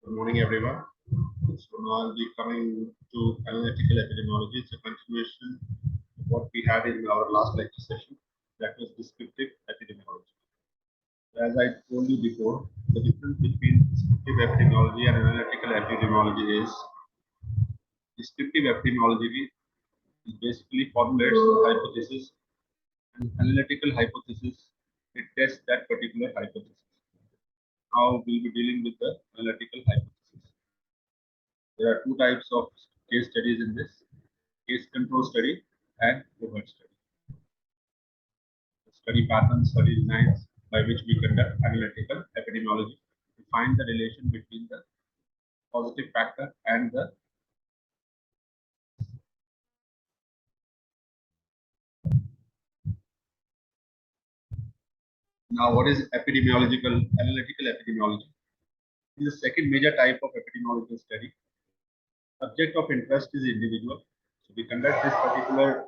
Good morning, everyone. So now I'll be coming to analytical epidemiology. It's a continuation of what we had in our last lecture session, that was descriptive epidemiology. As I told you before, the difference between descriptive epidemiology and analytical epidemiology is descriptive epidemiology basically formulates the hypothesis, and analytical hypothesis, it tests that particular hypothesis. Now we'll be dealing with the analytical hypothesis. There are two types of case studies in this: case control study and cohort study. The study patterns, study designs by which we conduct analytical epidemiology to find the relation between the positive factor and the now what is epidemiological analytical epidemiology? It is the second major type of epidemiological study. Subject of interest is individual. So we conduct this particular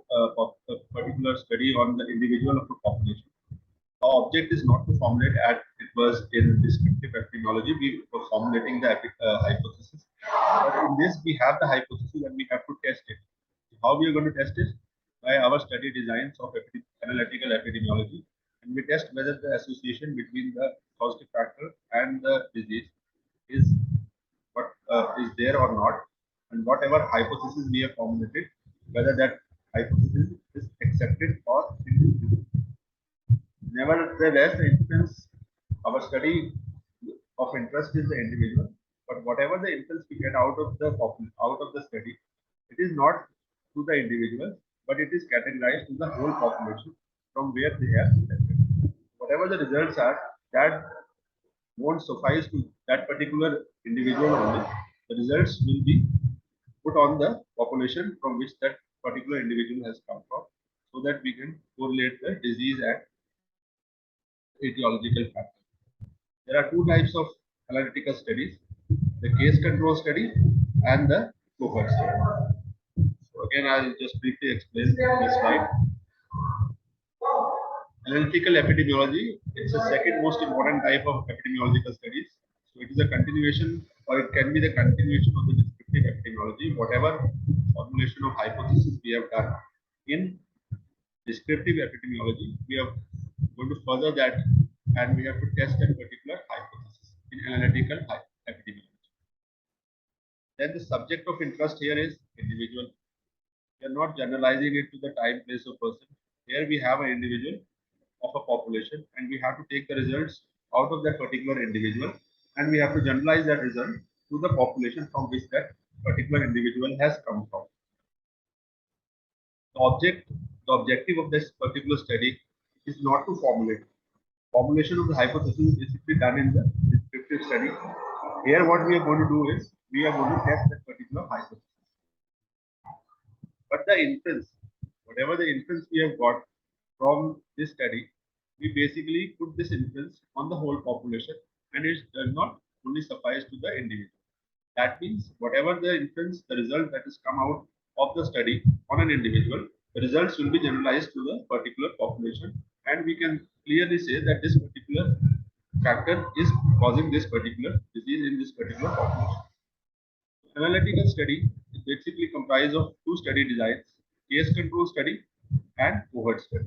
study on the individual of a population. Our object is not to formulate as it was in descriptive epidemiology. We were formulating the hypothesis. But in this, we have the hypothesis and we have to test it. How we are going to test it? By our study designs of analytical epidemiology. And we test whether the association between the causative factor and the disease is what is there or not. And whatever hypothesis we have formulated, whether that hypothesis is accepted or rejected. Nevertheless, the inference, our study of interest is the individual, but whatever the inference we get out of the study, it is not to the individual, but it is categorized to the whole population from where they are selected. Whatever the results are, that won't suffice to that particular individual only. The results will be put on the population from which that particular individual has come from, so that we can correlate the disease and etiological factor. There are two types of analytical studies: the case control study and the cohort study. So again, I'll just briefly explain this slide. Analytical epidemiology, it's the second most important type of epidemiological studies. So it is a continuation, or it can be the continuation of the descriptive epidemiology. Whatever formulation of hypothesis we have done in descriptive epidemiology, we are going to further that, and we have to test that particular hypothesis in analytical epidemiology. Then the subject of interest here is individual. We are not generalizing it to the time, place, or person. Here we have an individual of a population, and we have to take the results out of that particular individual, and we have to generalize that result to the population from which that particular individual has come from. The objective of this particular study is not to formulate. Formulation of the hypothesis is basically done in the descriptive study. Here, what we are going to do is we are going to test that particular hypothesis. But the inference, whatever the inference we have got from this study, we basically put this inference on the whole population, and it does not only suffice to the individual. That means whatever the inference, the result that has come out of the study on an individual, the results will be generalized to the particular population, and we can clearly say that this particular factor is causing this particular disease in this particular population. Analytical study is basically comprised of two study designs: case control study and cohort study.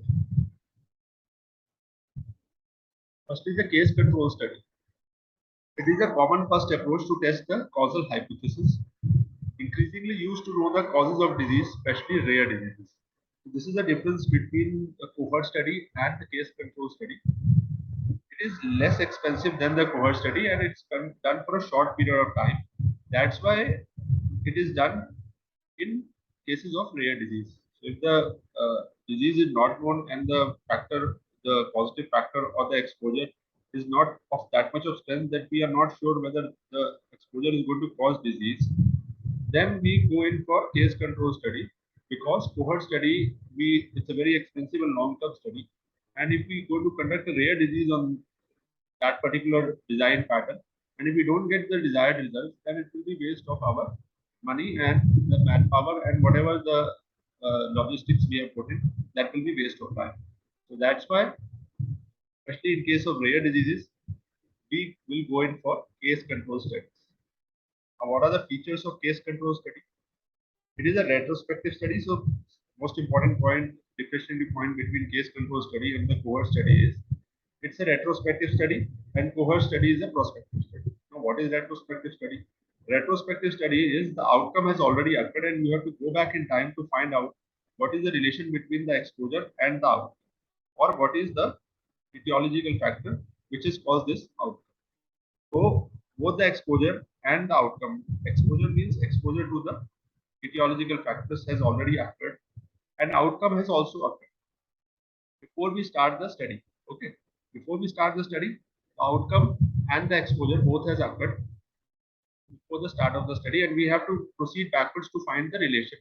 First is the case control study. It is a common first approach to test the causal hypothesis, increasingly used to know the causes of disease, especially rare diseases. This is the difference between the cohort study and the case control study. It is less expensive than the cohort study, and it's done for a short period of time. That's why it is done in cases of rare disease. So if the disease is not known and the factor, the positive factor or the exposure is not of that much of strength that we are not sure whether the exposure is going to cause disease, then we go in for case control study, because cohort study, it's a very expensive and long-term study. And if we go to conduct a rare disease on that particular design pattern, and if we don't get the desired results, then it will be waste of our money and the manpower and whatever the logistics we have put in, that will be waste of time. So that's why, especially in case of rare diseases, we will go in for case control studies. Now, what are the features of case control study? It is a retrospective study, so most important point, differentiating point between case control study and the cohort study is it's a retrospective study and cohort study is a prospective study. Now, what is retrospective study? Retrospective study is the outcome has already occurred and you have to go back in time to find out what is the relation between the exposure and the outcome, or what is the etiological factor which has caused this outcome. So both the exposure and the outcome. Exposure means exposure to the etiological factors has already occurred and outcome has also occurred before we start the study. Okay. Before we start the study, the outcome and the exposure both has occurred before the start of the study, and we have to proceed backwards to find the relation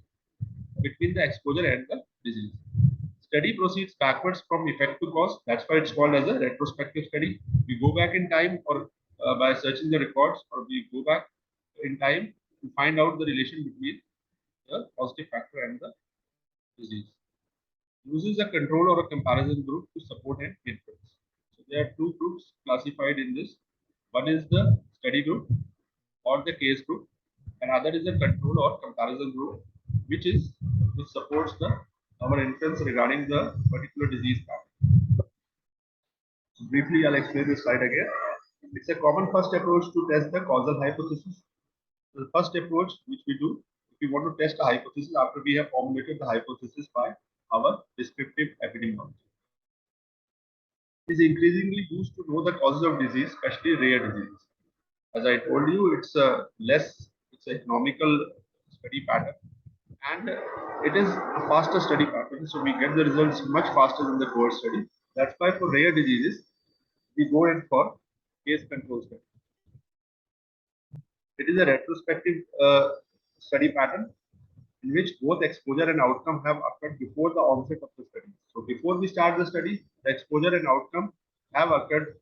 between the exposure and the disease. Study proceeds backwards from effect to cause. That's why it's called as a retrospective study. We go back in time, or by searching the records, or we go back in time to find out the relation between the positive factor and the disease. Uses a control or a comparison group to support an inference. So there are two groups classified in this. One is the study group or the case group, and other is a control or comparison group, which supports the our inference regarding the particular disease pattern. So briefly, I'll explain this slide again. It's a common first approach to test the causal hypothesis. The first approach which we do, if we want to test a hypothesis after we have formulated the hypothesis by our descriptive epidemiology. It is increasingly used to know the causes of disease, especially rare diseases. As I told you, it's a economical study pattern, and it is a faster study pattern, so we get the results much faster than the cohort study. That's why for rare diseases, we go in for case control study. It is a retrospective study pattern in which both exposure and outcome have occurred before the onset of the study. So before we start the study, the exposure and outcome have occurred.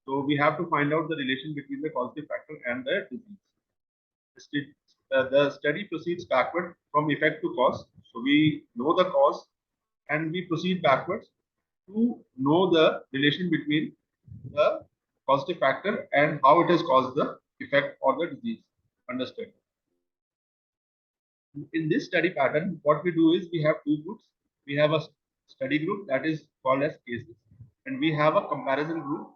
So we have to find out the relation between the causative factor and the disease. The study proceeds backward from effect to cause. So we know the cause and we proceed backwards to know the relation between the causative factor and how it has caused the effect or the disease. Understood? In this study pattern, what we do is we have two groups. We have a study group that is called as cases, and we have a comparison group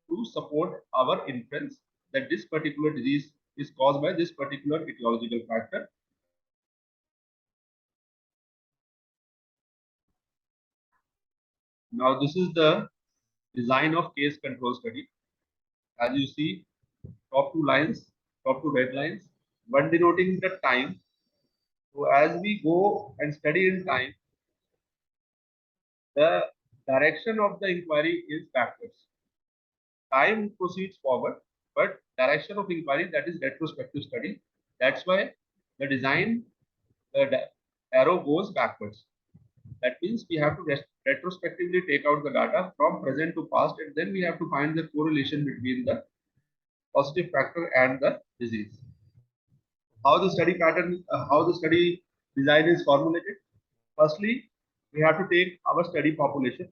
to support our inference that this particular disease is caused by this particular etiological factor. Now, this is the design of case control study. As you see, top two lines, top two red lines, one denoting the time. So as we go and study in time, the direction of the inquiry is backwards. Time proceeds forward, but direction of inquiry, that is retrospective study. That's why the design, the arrow goes backwards. That means we have to retrospectively take out the data from present to past, and then we have to find the correlation between the positive factor and the disease. How the study pattern, how the study design is formulated. Firstly, we have to take our study population.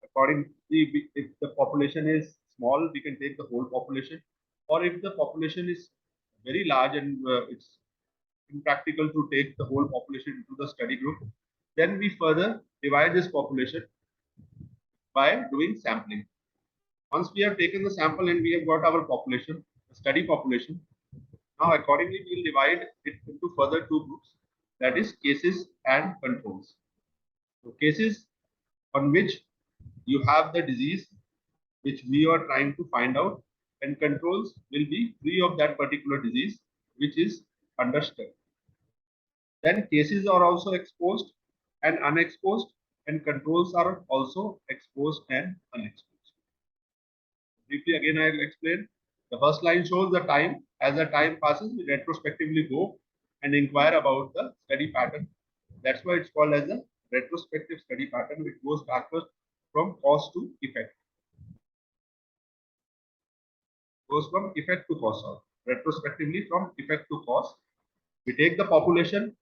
Accordingly, if the population is small, we can take the whole population, or if the population is very large and it's impractical to take the whole population into the study group, then we further divide this population by doing sampling. Once we have taken the sample and we have got our population, the study population, now accordingly we will divide it into further two groups, that is cases and controls. So cases on which you have the disease which we are trying to find out, and controls will be free of that particular disease which is under study. Then cases are also exposed and unexposed, and controls are also exposed and unexposed. Briefly again I will explain. The first line shows the time. As the time passes, we retrospectively go and inquire about the study pattern. That's why it's called as a retrospective study pattern, which goes backwards from cause to effect. Goes from effect to cause, retrospectively from effect to cause. We take the population,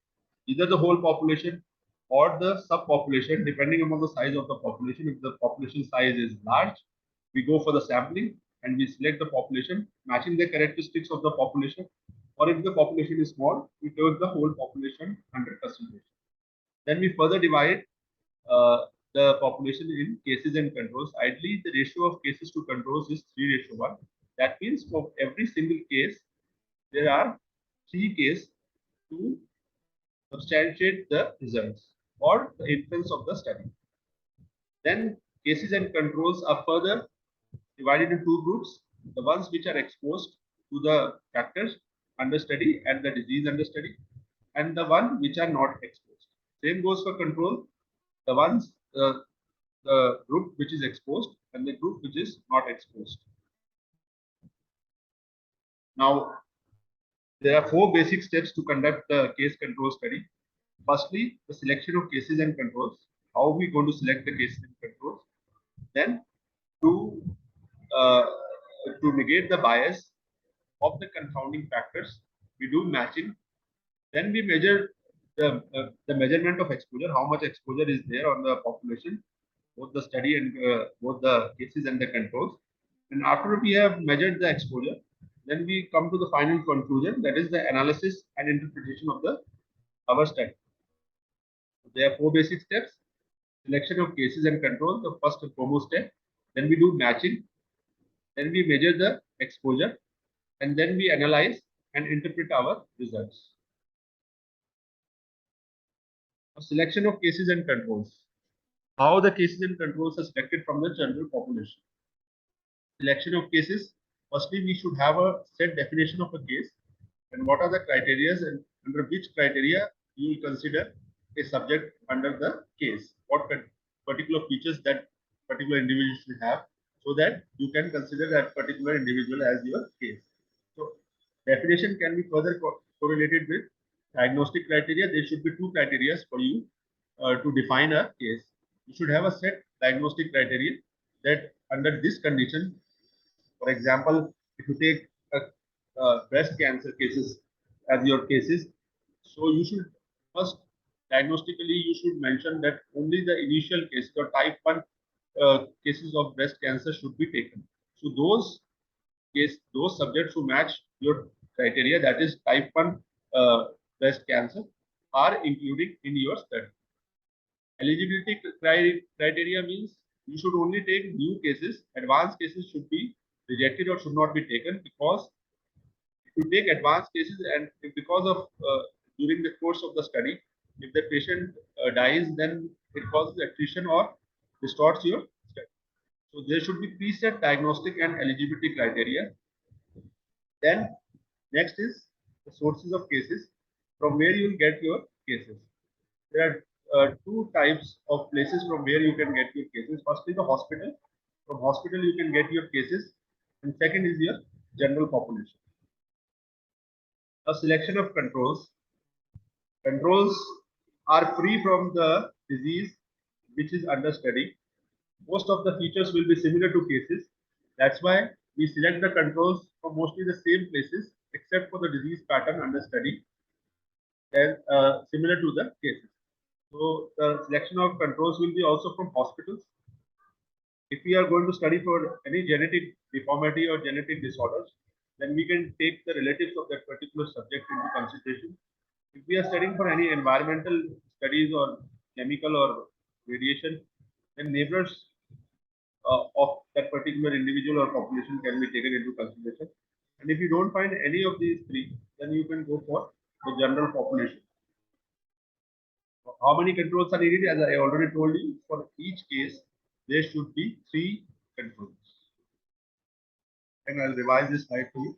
either the whole population or the subpopulation, depending upon the size of the population. If the population size is large, we go for the sampling. and we select the population matching the characteristics of the population. Or if the population is small, we take the whole population 100%. Then we further divide uh, the population in cases and controls. Ideally, the ratio of cases to controls is 3:1. That means for every single case, there are 3 cases to substantiate the results or the inference of the study. Then cases and controls are further divided into 2 groups: the ones which are exposed to the factors under study and the disease under study, and the one which are not exposed. Same goes for control: the ones the group which is exposed and the group which is not exposed. Now, there are 4 basic steps to conduct the case control study. Firstly, the selection of cases and controls. How are we going to select the cases and controls? Then, to uh, to negate the bias of the confounding factors, we do matching. Then we measure the measurement of exposure, how much exposure is there on the population, both the study and both the cases and the controls. And after we have measured the exposure, then we come to the final conclusion, that is the analysis and interpretation of the our study. There are 4 basic steps: selection of cases and controls, the first and foremost step. Then we do matching. Then we measure the exposure, and then we analyze and interpret our results. A selection of cases and controls. How the cases and controls are selected from the general population. Selection of cases. Firstly, we should have a set definition of a case and what are the criteria and under which criteria you will consider a subject under the case. What particular features that particular individual should have, so that you can consider that particular individual as your case. So, definition can be further correlated with diagnostic criteria. There should be 2 criteria for you to define a case. You should have a set diagnostic criteria that under this condition, for example, if you take breast cancer cases as your cases, so you should first diagnostically you should mention that only the initial case, the type 1 cases of breast cancer should be taken. So those subjects who match your criteria, that is type 1 breast cancer, are included in your study. Eligibility criteria means you should only take new cases. Advanced cases should be rejected or should not be taken, because if you take advanced cases and if because of during the course of the study, if the patient dies, then it causes attrition or distorts your study. So there should be preset diagnostic and eligibility criteria. Then next is the sources of cases, from where you will get your cases. There are 2 types of places from where you can get your cases. Firstly, the hospital. From hospital, you can get your cases. And second is your general population. A selection of controls. Controls are free from the disease which is under study. Most of the features will be similar to cases. That's why we select the controls from mostly the same places, except for the disease pattern under study, and similar to the cases. So the selection of controls will be also from hospitals. If we are going to study for any genetic deformity or genetic disorders, then we can take the relatives of that particular subject into consideration. If we are studying for any environmental studies or chemical or radiation, then neighbors of that particular individual or population can be taken into consideration. And if you don't find any of these 3, then you can go for the general population. How many controls are needed? As I already told you, for each case, there should be 3 controls. And I'll revise this slide for you.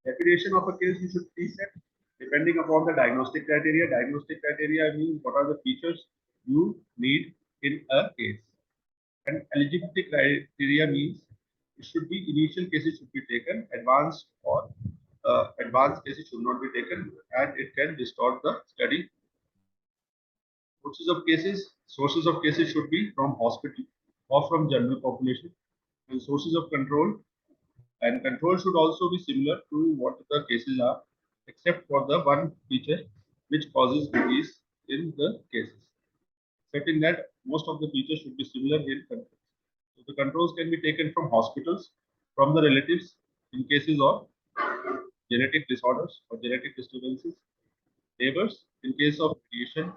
Definition of a case you should preset depending upon the diagnostic criteria. Diagnostic criteria means what are the features you need in a case. And eligibility criteria means it should be initial cases should be taken, advanced or advanced cases should not be taken, and it can distort the study. Sources of cases should be from hospital or from general population, and sources of control and control should also be similar to what the cases are, except for the one feature which causes disease in the cases. Except in that, most of the features should be similar in controls. So the controls can be taken from hospitals from the relatives in cases of genetic disorders or genetic disturbances, neighbors in case of radiation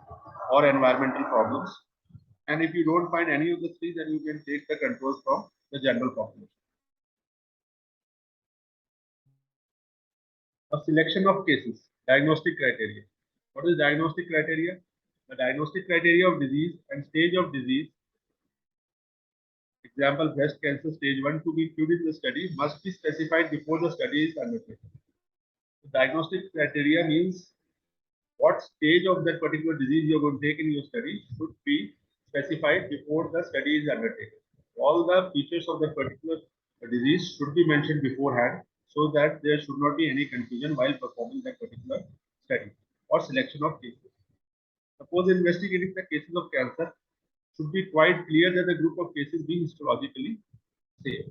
or environmental problems. And if you don't find any of the three, then you can take the controls from the general population. A selection of cases, diagnostic criteria. What is diagnostic criteria? The diagnostic criteria of disease and stage of disease. Example, breast cancer stage 1 to be included in the study must be specified before the study is undertaken. The diagnostic criteria means what stage of that particular disease you are going to take in your study should be specified before the study is undertaken. All the features of that particular disease should be mentioned beforehand so that there should not be any confusion while performing that particular study or selection of cases. Suppose investigating the cases of cancer should be quite clear that the group of cases being histologically same.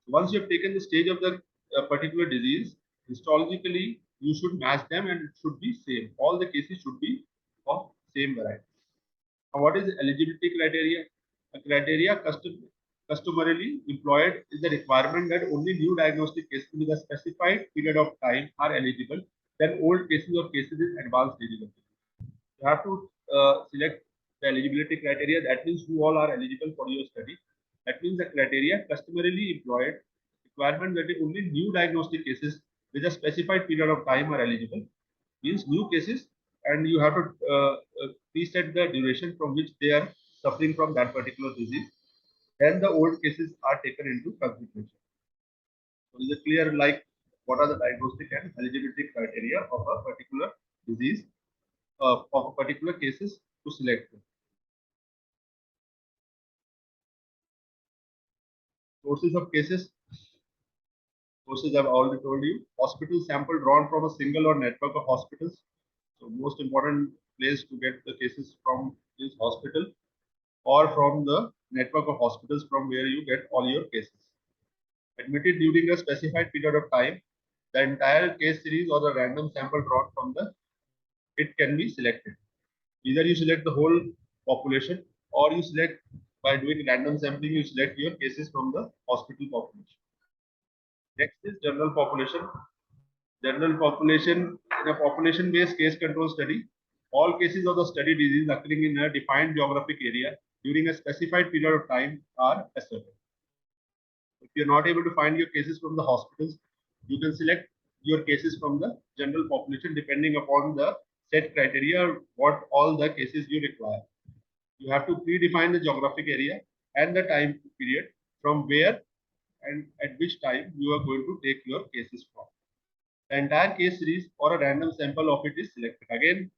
Once you have taken the stage of the particular disease, histologically you should match them and it should be same. All the cases should be of same variety. Now, what is eligibility criteria? A criteria customarily employed is the requirement that only new diagnostic cases with a specified period of time are eligible, then old cases or cases in advanced stages of disease. You have to select the eligibility criteria. That means who all are eligible for your study. That means the criteria customarily employed requirement that only new diagnostic cases with a specified period of time are eligible. Means new cases, and you have to preset the duration from which they are suffering from that particular disease. Then the old cases are taken into consideration. So is it clear like what are the diagnostic and eligibility criteria of a particular disease of a particular cases to select them. Sources of cases. Sources I've already told you. Hospital sample drawn from a single or network of hospitals. So most important place to get the cases from is hospital or from the network of hospitals from where you get all your cases. Admitted during a specified period of time, the entire case series or the random sample drawn from the it can be selected. Either you select the whole population or you select by doing random sampling, you select your cases from the hospital population. Next is general population. General population, in a population-based case control study, all cases of the study disease occurring in a defined geographic area during a specified period of time are ascertained. If you're not able to find your cases from the hospitals, you can select your cases from the general population depending upon the set criteria, what all the cases you require. You have to predefine the geographic area and the time period from where and at which time you are going to take your cases from. The entire case series or a random sample of it is selected. Again,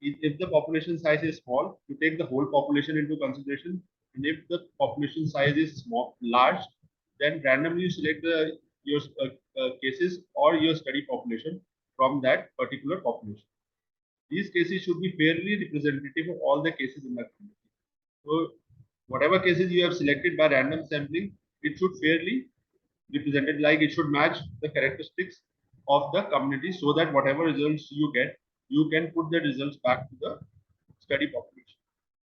if the population size is small, you take the whole population into consideration. And if the population size is small, large, then randomly you select your cases or your study population from that particular population. These cases should be fairly representative of all the cases in the community. So, whatever cases you have selected by random sampling, it should fairly represented, like it should match the characteristics of the community so that whatever results you get, you can put the results back to the study population.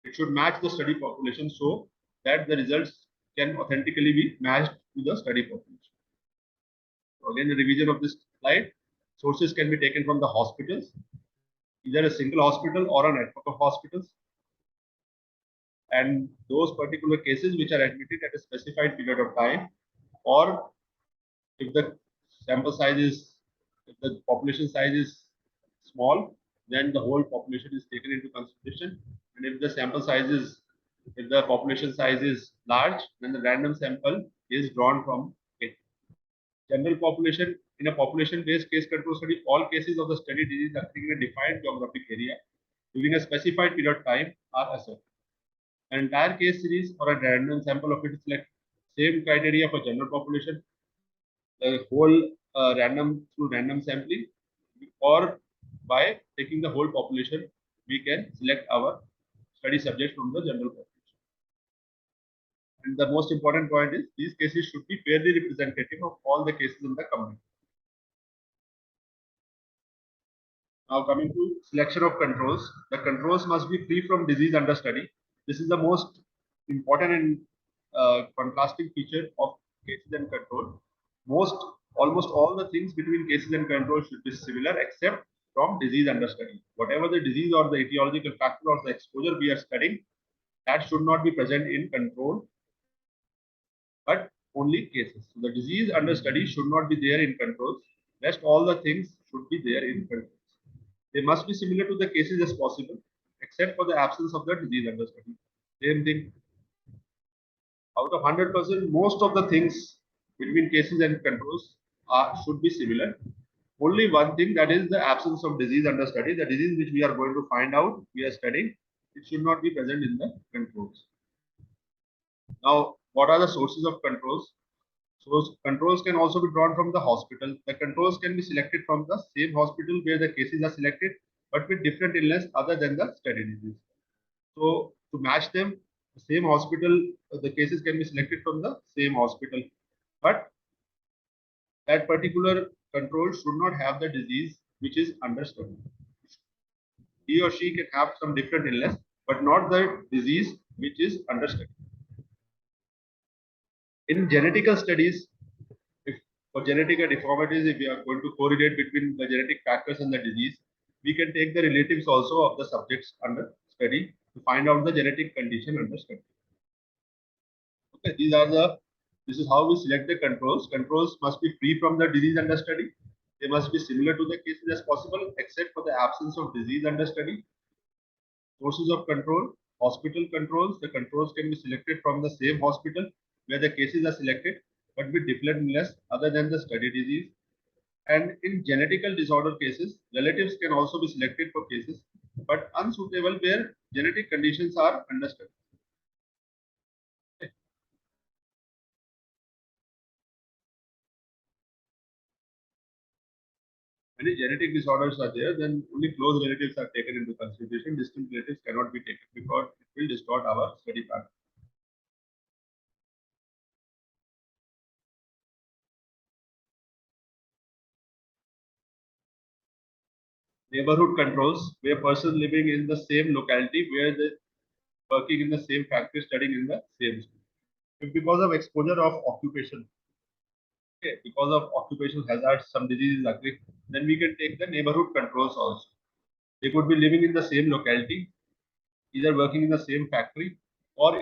It should match the study population so that the results can authentically be matched to the study population. So again, the revision of this slide. Sources can be taken from the hospitals, either a single hospital or a network of hospitals. And those particular cases which are admitted at a specified period of time, or if the sample size is, if the population size is small, then the whole population is taken into consideration. And if the sample size is, if the population size is large, then the random sample is drawn from it. General population, in a population-based case control study, all cases of the study disease occurring in a defined geographic area during a specified period of time are assessed. An entire case series or a random sample of it is like same criteria for general population, the whole through random sampling, or by taking the whole population, we can select our study subjects from the general population. And the most important point is these cases should be fairly representative of all the cases in the community. Now coming to selection of controls, the controls must be free from disease under study. This is the most important and contrasting feature of cases and control. almost all the things between cases and controls should be similar except from disease under study. Whatever the disease or the etiological factor or the exposure we are studying, that should not be present in control, but only cases. So the disease under study should not be there in controls. Rest all the things should be there in controls. They must be similar to the cases as possible, except for the absence of the disease under study. Same thing. Out of 100%, most of the things between cases and controls should be similar. Only one thing, that is the absence of disease under study. The disease which we are going to find out, we are studying, it should not be present in the controls. Now, what are the sources of controls? So controls can also be drawn from the hospital. The controls can be selected from the same hospital where the cases are selected, but with different illness other than the study disease. So to match them, the same hospital, the cases can be selected from the same hospital, but that particular control should not have the disease which is under study. He or she can have some different illness, but not the disease which is under study. In genetical studies, if for genetic deformities, if we are going to correlate between the genetic factors and the disease, we can take the relatives also of the subjects under study to find out the genetic condition under study. Okay, this is how we select the controls. Controls must be free from the disease under study. They must be similar to the cases as possible, except for the absence of disease under study. Sources of control, hospital controls. The controls can be selected from the same hospital where the cases are selected, but with different illness other than the study disease. And in genetical disorder cases, relatives can also be selected for cases, but unsuitable where genetic conditions are under study. Many genetic disorders are there, then only close relatives are taken into consideration. Distant relatives cannot be taken because it will distort our study pattern. Neighborhood controls, where person living in the same locality, where they working in the same factory, studying in the same school. If because of exposure of occupation, okay, because of occupational hazards, some diseases occur, then we can take the neighborhood controls also. They could be living in the same locality, either working in the same factory, or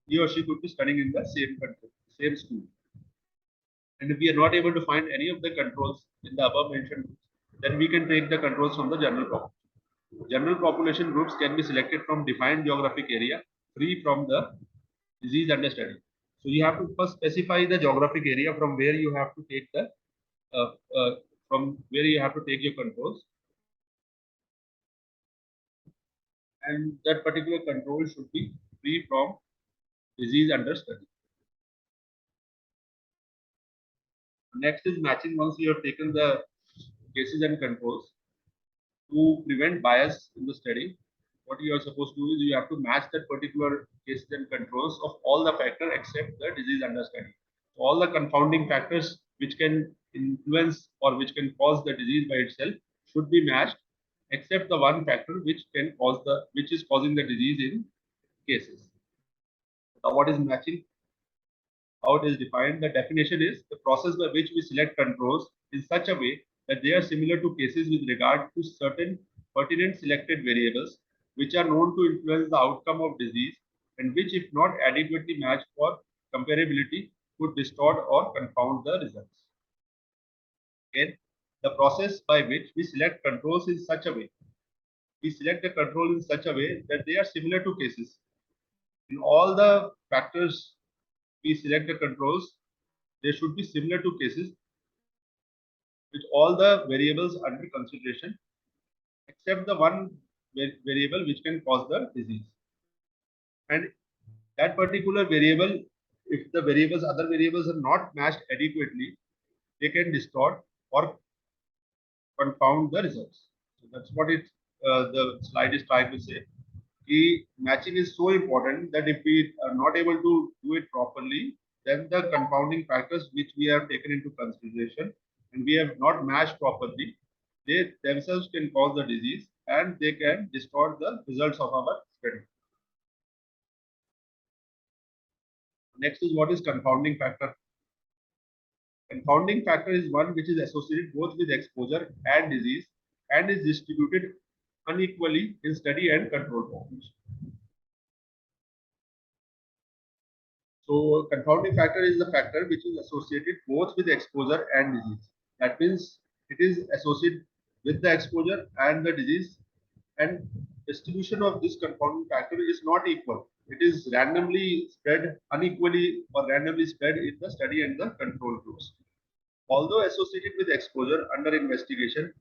he or she could be studying in the same country, same school. And if we are not able to find any of the controls in the above mentioned groups, then we can take the controls from the general population. General population groups can be selected from defined geographic area free from the disease under study. So you have to first specify the geographic area from where you have to take the uh, uh, from where you have to take your controls, and that particular control should be free from disease under study. Next is matching. Once you have taken the cases and controls, to prevent bias in the study, what you are supposed to do is you have to match that particular cases and controls of all the factors except the disease under study. So all the confounding factors which can influence or which can cause the disease by itself should be matched, except the one factor which is causing the disease in cases. Now, what is matching? How it is defined? The definition is the process by which we select controls in such a way that they are similar to cases with regard to certain pertinent selected variables which are known to influence the outcome of disease and which, if not adequately matched for comparability, could distort or confound the results. Again, the process by which we select controls in such a way. We select the control in such a way that they are similar to cases. In all the factors we select the controls, they should be similar to cases with all the variables under consideration except the one variable which can cause the disease. And that particular variable, if the other variables are not matched adequately, they can distort or confound the results. So that's what the slide is trying to say. Matching is so important that if we are not able to do it properly, then the confounding factors which we have taken into consideration and we have not matched properly, they themselves can cause the disease and they can distort the results of our study. Next is what is confounding factor. confounding factor is one which is associated both with exposure and disease and is distributed unequally in study and control population. So confounding factor is the factor which is associated both with exposure and disease. That means it is associated with the exposure and the disease, and distribution of this confounding factor is not equal. It is randomly spread unequally or randomly spread in the study and the control groups. Although associated with exposure under investigation,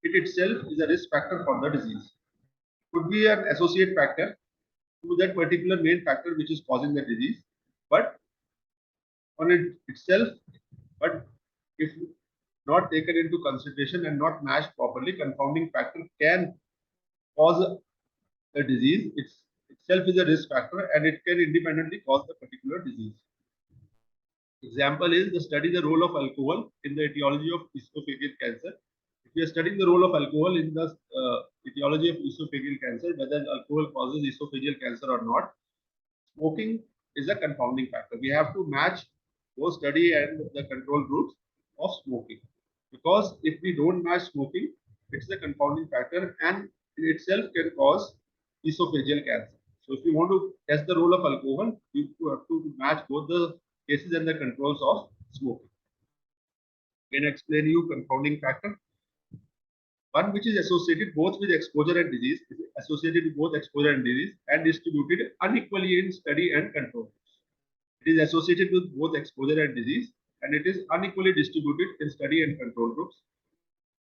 it itself is a risk factor for the disease. Could be an associate factor to that particular main factor which is causing the disease, but on it itself, but if not taken into consideration and not matched properly, confounding factor can cause a disease. Itself is a risk factor and it can independently cause the particular disease. Example is the study the role of alcohol in the etiology of esophageal cancer. If we are studying the role of alcohol in the etiology of esophageal cancer, whether alcohol causes esophageal cancer or not, smoking is a confounding factor. We have to match both study and the control groups of smoking, because if we don't match smoking, it's a confounding factor and in itself can cause esophageal cancer. So if you want to test the role of alcohol, you have to match both the cases and the controls of smoking. Can I explain you confounding factor? One which is associated both with exposure and disease, associated with both exposure and disease and distributed unequally in study and control. It is associated with both exposure and disease and it is unequally distributed in study and control groups.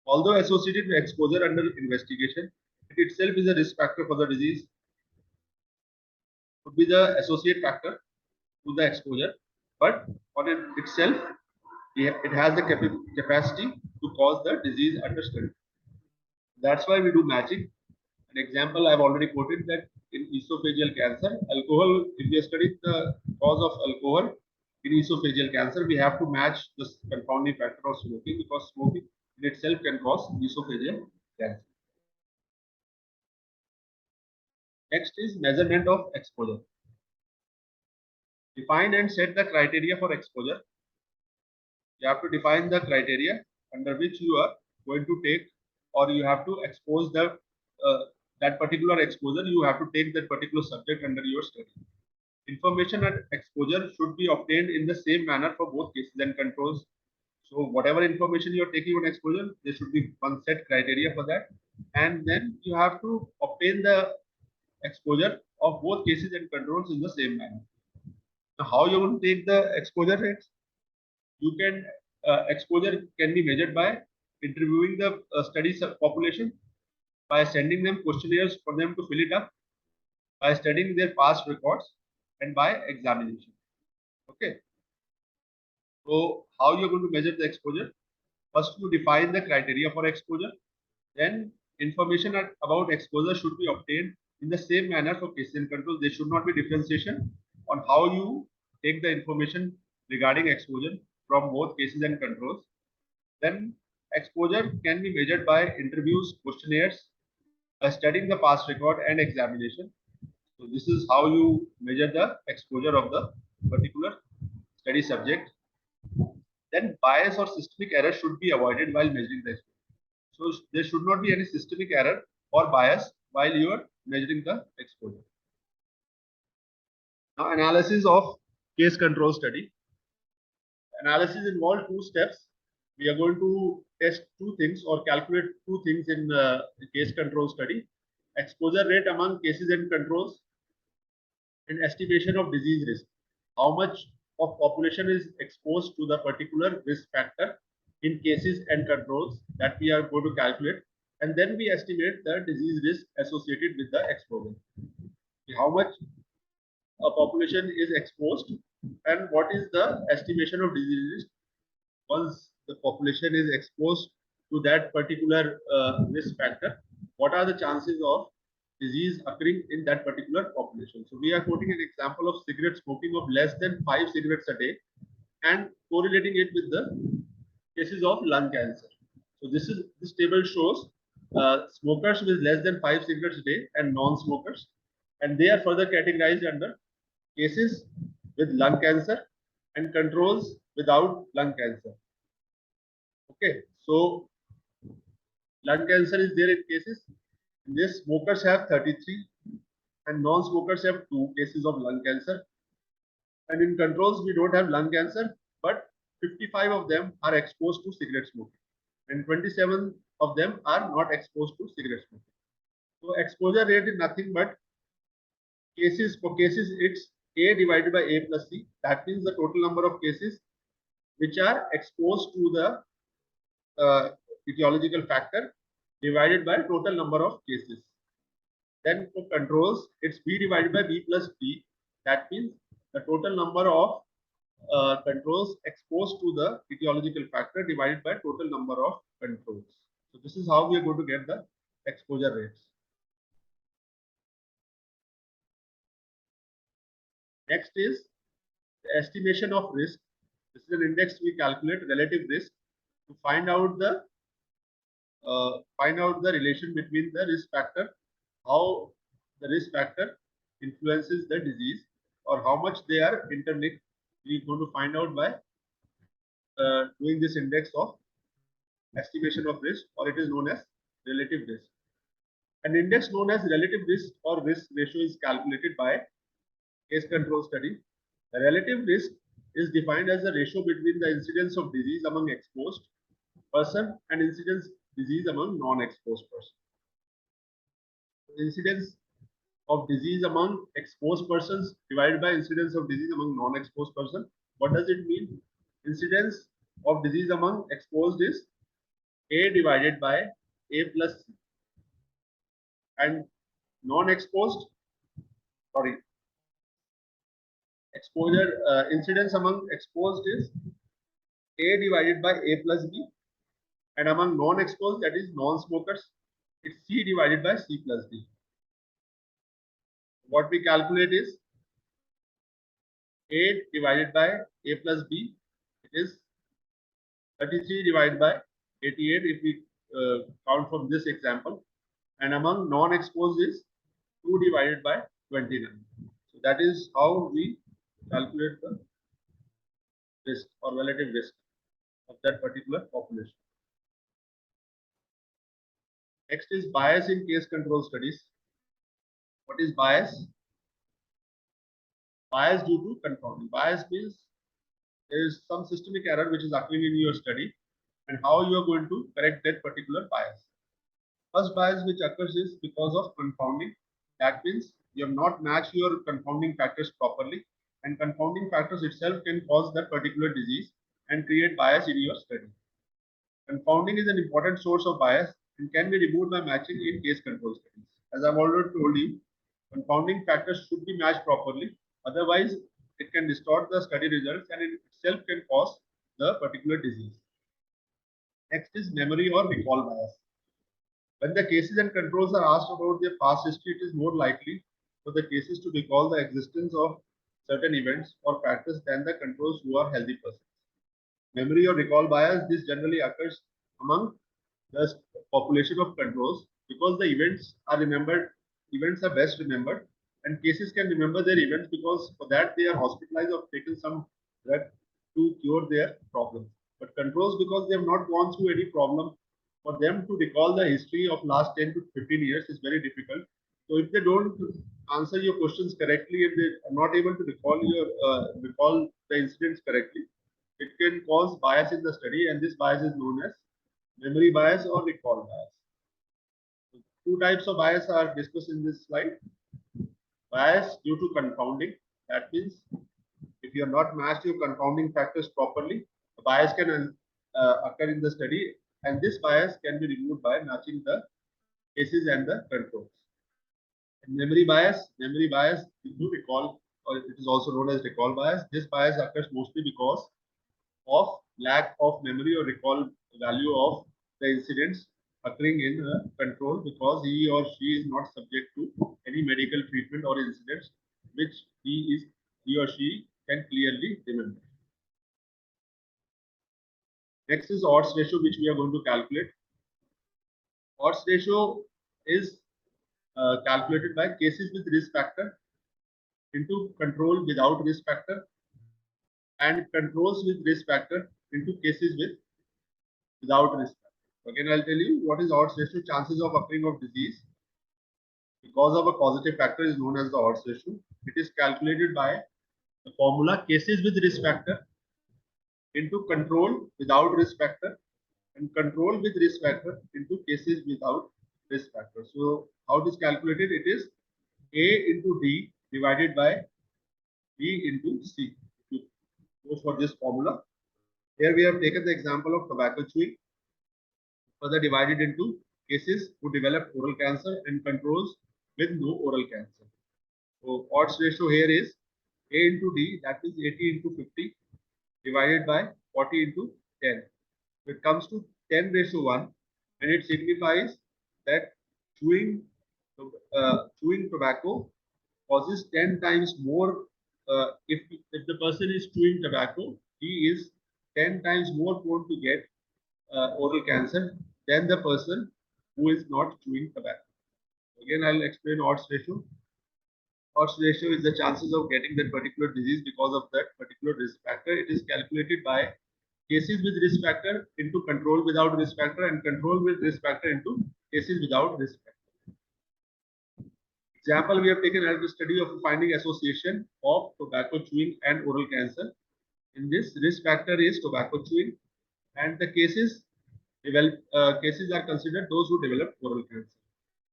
Although associated with exposure under investigation, it itself is a risk factor for the disease. Could be the associate factor to the exposure, but on it itself, it has the capacity to cause the disease under study. That's why we do matching. An example I've already quoted that in esophageal cancer, alcohol, if we study the cause of alcohol in esophageal cancer, we have to match the confounding factor of smoking, because smoking in itself can cause esophageal cancer. Next is measurement of exposure. Define and set the criteria for exposure. You have to define the criteria under which you are going to take, or you have to expose the that particular exposure. You have to take that particular subject under your study. Information at exposure should be obtained in the same manner for both cases and controls. So whatever information you are taking on exposure, there should be one set criteria for that, and then you have to obtain the exposure of both cases and controls in the same manner. Now, how you will take the exposure rates? You can exposure can be measured by interviewing the study population, by sending them questionnaires for them to fill it up, by studying their past records, and by examination. Okay. So how you're going to measure the exposure? First, you define the criteria for exposure. Then information about exposure should be obtained in the same manner for cases and controls. There should not be differentiation on how you take the information regarding exposure from both cases and controls. Then exposure can be measured by interviews, questionnaires, by studying the past record and examination. So this is how you measure the exposure of the particular study subject. Then bias or systemic error should be avoided while measuring the exposure. So there should not be any systemic error or bias while you are measuring the exposure. Now, analysis of case control study. Analysis involves two steps. We are going to test two things or calculate two things in the case control study: exposure rate among cases and controls, and estimation of disease risk. How much of population is exposed to the particular risk factor in cases and controls that we are going to calculate, and then we estimate the disease risk associated with the exposure. How much a population is exposed and what is the estimation of disease risk once the population is exposed to that particular risk factor. What are the chances of disease occurring in that particular population? So we are quoting an example of cigarette smoking of less than 5 cigarettes a day and correlating it with the cases of lung cancer. So this table shows smokers with less than 5 cigarettes a day and non-smokers, and they are further categorized under cases with lung cancer and controls without lung cancer. Okay, so lung cancer is there in cases. In this, smokers have 33 and non-smokers have 2 cases of lung cancer. And in controls, we don't have lung cancer, but 55 of them are exposed to cigarette smoking, and 27 of them are not exposed to cigarette smoking. So exposure rate is nothing but cases. For cases, it's A divided by A plus C. That means the total number of cases which are exposed to the etiological factor divided by total number of cases. Then for controls, it's B divided by B plus B. That means the total number of controls exposed to the etiological factor divided by total number of controls. So this is how we are going to get the exposure rates. Next is the estimation of risk. This is an index we calculate relative risk to find out the relation between the risk factor, how the risk factor influences the disease, or how much they are interlinked. We are going to find out by doing this index of estimation of risk, or it is known as relative risk. An index known as relative risk or risk ratio is calculated by case control study. The relative risk is defined as the ratio between the incidence of disease among exposed person and incidence disease among non-exposed person. Incidence of disease among exposed persons divided by incidence of disease among non-exposed person. What does it mean? Incidence of disease among exposed is A divided by A plus C, and non-exposed, sorry, exposure incidence among exposed is A divided by A plus B, and among non-exposed, that is non-smokers, it's C divided by C plus D. What we calculate is A divided by A plus B, it is 33 divided by 88 if we count from this example, and among non-exposed is 2 divided by 29. So that is how we calculate the risk or relative risk of that particular population. Next is bias in case control studies. What is bias? Bias due to confounding. Bias means there is some systemic error which is occurring in your study, and how you are going to correct that particular bias. First bias which occurs is because of confounding. That means you have not matched your confounding factors properly, and confounding factors itself can cause that particular disease and create bias in your study. Confounding is an important source of bias and can be removed by matching in case control studies. As I've already told you, confounding factors should be matched properly. Otherwise, it can distort the study results and it itself can cause the particular disease. Next is memory or recall bias. When the cases and controls are asked about their past history, it is more likely for the cases to recall the existence of certain events or factors than the controls who are healthy persons. Memory or recall bias, this generally occurs among the population of controls because the events are best remembered, and cases can remember their events because for that they are hospitalized or taken some drug to cure their problem. But controls, because they have not gone through any problem, for them to recall the history of last 10 to 15 years is very difficult. So if they don't answer your questions correctly and they are not able to recall the incidents correctly, it can cause bias in the study, and this bias is known as memory bias or recall bias. So two types of bias are discussed in this slide. Bias due to confounding. That means if you have not matched your confounding factors properly, a bias can occur in the study, and this bias can be removed by matching the cases and the controls. And memory bias due to recall, or it is also known as recall bias. This bias occurs mostly because of lack of memory or recall value of the incidents occurring in a control, because he or she is not subject to any medical treatment or incidents which he or she can clearly remember. Next is odds ratio, which we are going to calculate. Odds ratio is calculated by cases with risk factor into control without risk factor, and controls with risk factor into cases with without risk factor. Again, I'll tell you what is odds ratio. Chances of occurring of disease because of a causative factor is known as the odds ratio. It is calculated by the formula cases with risk factor into control without risk factor and control with risk factor into cases without risk factor. So how it is calculated? It is A into D divided by B into C. If you go for this formula, here we have taken the example of tobacco chewing, further divided into cases who develop oral cancer and controls with no oral cancer. So odds ratio here is A into D, that is 80 into 50 divided by 40 into 10. So it comes to 10:1, and it signifies that chewing chewing tobacco causes 10 times more. If the person is chewing tobacco, he is 10 times more prone to get oral cancer than the person who is not chewing tobacco. Again, I'll explain odds ratio. Odds ratio is the chances of getting that particular disease because of that particular risk factor. It is calculated by cases with risk factor into control without risk factor and control with risk factor into cases without risk factor. Example we have taken as the study of finding association of tobacco chewing and oral cancer. In this, risk factor is tobacco chewing, and the cases cases are considered those who develop oral cancer.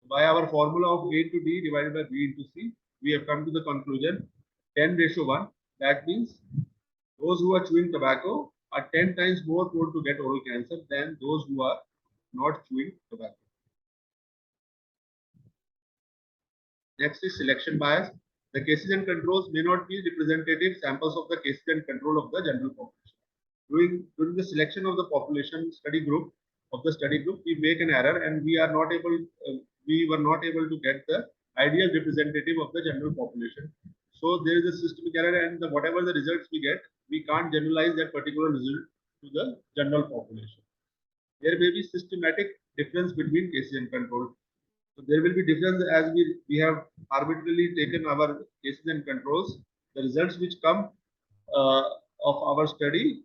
By our formula of A into D divided by B into C, we have come to the conclusion 10:1. That means those who are chewing tobacco are 10 times more prone to get oral cancer than those who are not chewing tobacco. Next is selection bias. The cases and controls may not be representative samples of the cases and control of the general population. During the selection of the population study group, we make an error and we were not able to get the ideal representative of the general population. So there is a systemic error, and whatever the results we get, we can't generalize that particular result to the general population. There may be systematic difference between cases and control. So there will be difference as we have arbitrarily taken our cases and controls. The results which come of our study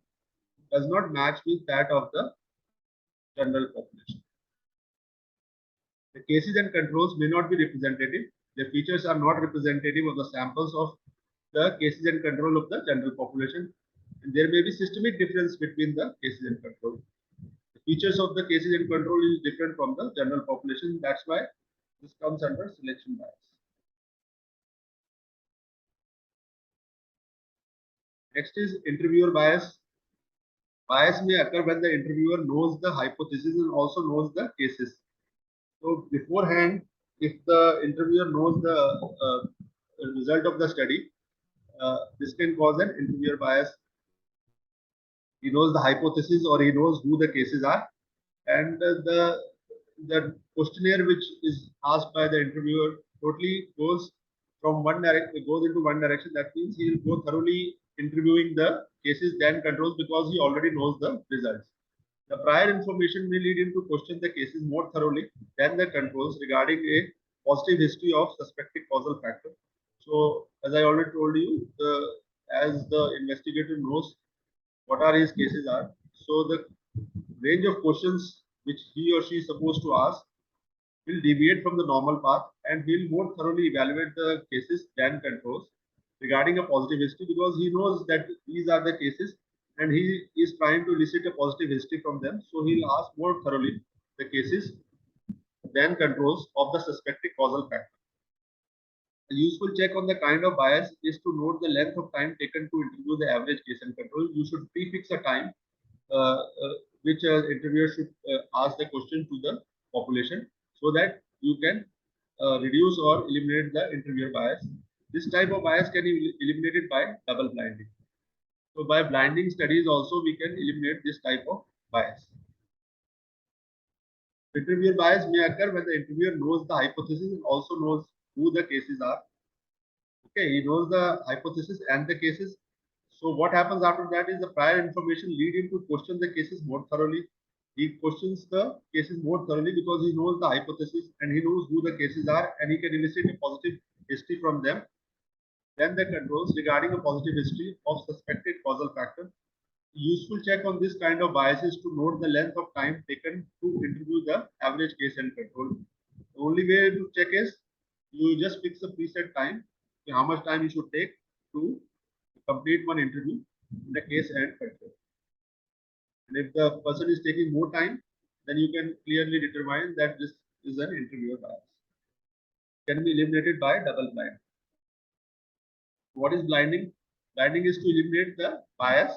does not match with that of the general population. The cases and controls may not be representative. The features are not representative of the samples of the cases and control of the general population. And there may be systemic difference between the cases and control. The features of the cases and control is different from the general population. That's why this comes under selection bias. Next is interviewer bias. Bias may occur when the interviewer knows the hypothesis and also knows the cases. So beforehand, if the interviewer knows the result of the study, this can cause an interviewer bias. He knows the hypothesis or he knows who the cases are, and the questionnaire which is asked by the interviewer totally goes from one direction. It goes into one direction. That means he will go thoroughly interviewing the cases then controls because he already knows the results. The prior information may lead him to question the cases more thoroughly than the controls regarding a positive history of suspected causal factor. So, as I already told you, as the investigator knows what are his cases are, so the range of questions which he or she is supposed to ask will deviate from the normal path, and he'll more thoroughly evaluate the cases than controls regarding a positive history because he knows that these are the cases and he is trying to elicit a positive history from them. So he'll ask more thoroughly the cases than controls of the suspected causal factor. A useful check on the kind of bias is to note the length of time taken to interview the average case and control. You should prefix a time which interviewer should ask the question to the population so that you can reduce or eliminate the interviewer bias. This type of bias can be eliminated by double blinding. So by blinding studies also we can eliminate this type of bias. Interviewer bias may occur when the interviewer knows the hypothesis and also knows who the cases are. Okay, he knows the hypothesis and the cases. So what happens after that is the prior information lead him to question the cases more thoroughly. He questions the cases more thoroughly because he knows the hypothesis and he knows who the cases are and he can elicit a positive history from them. Then the controls regarding a positive history of suspected causal factor. Useful check on this kind of bias is to note the length of time taken to interview the average case and control. The only way to check is you just fix a preset time, how much time you should take to complete one interview in the case and control. And if the person is taking more time, then you can clearly determine that this is an interviewer bias. Can be eliminated by double blind. What is blinding? Blinding is to eliminate the bias.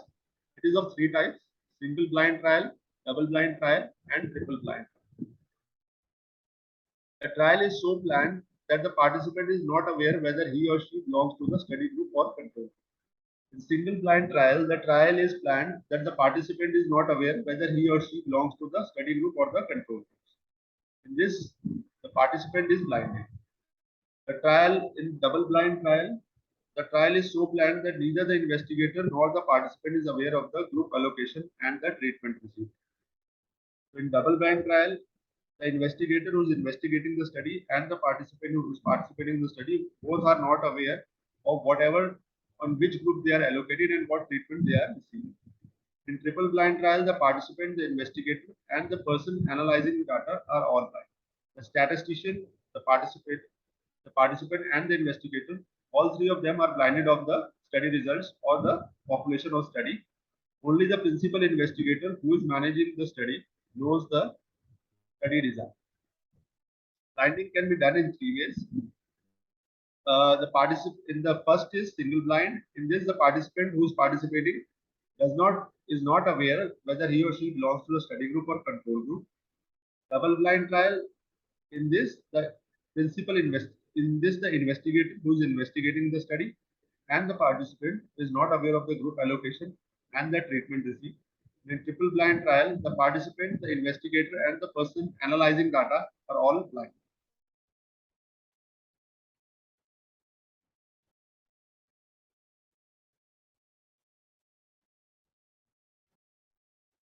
It is of three types: single blind trial, double blind trial, and triple blind. The trial is so planned that the participant is not aware whether he or she belongs to the study group or control. In single blind trial, the trial is planned that the participant is not aware whether he or she belongs to the study group or the control group. In this, the participant is blinded. The trial in double blind trial, the trial is so planned that neither the investigator nor the participant is aware of the group allocation and the treatment received. In double blind trial, the investigator who is investigating the study and the participant who is participating in the study both are not aware of whatever on which group they are allocated and what treatment they are receiving. In triple blind trial, the participant, the investigator, and the person analyzing the data are all blind. The statistician, the participant, and the investigator, all three of them are blinded of the study results or the population of study. Only the principal investigator who is managing the study knows the study result. Blinding can be done in three ways. The participant in the first is single blind. In this, the participant who is participating is not aware whether he or she belongs to the study group or control group. Double blind trial. In this, the investigator who is investigating the study and the participant is not aware of the group allocation and the treatment received. In triple blind trial, the participant, the investigator, and the person analyzing data are all blind.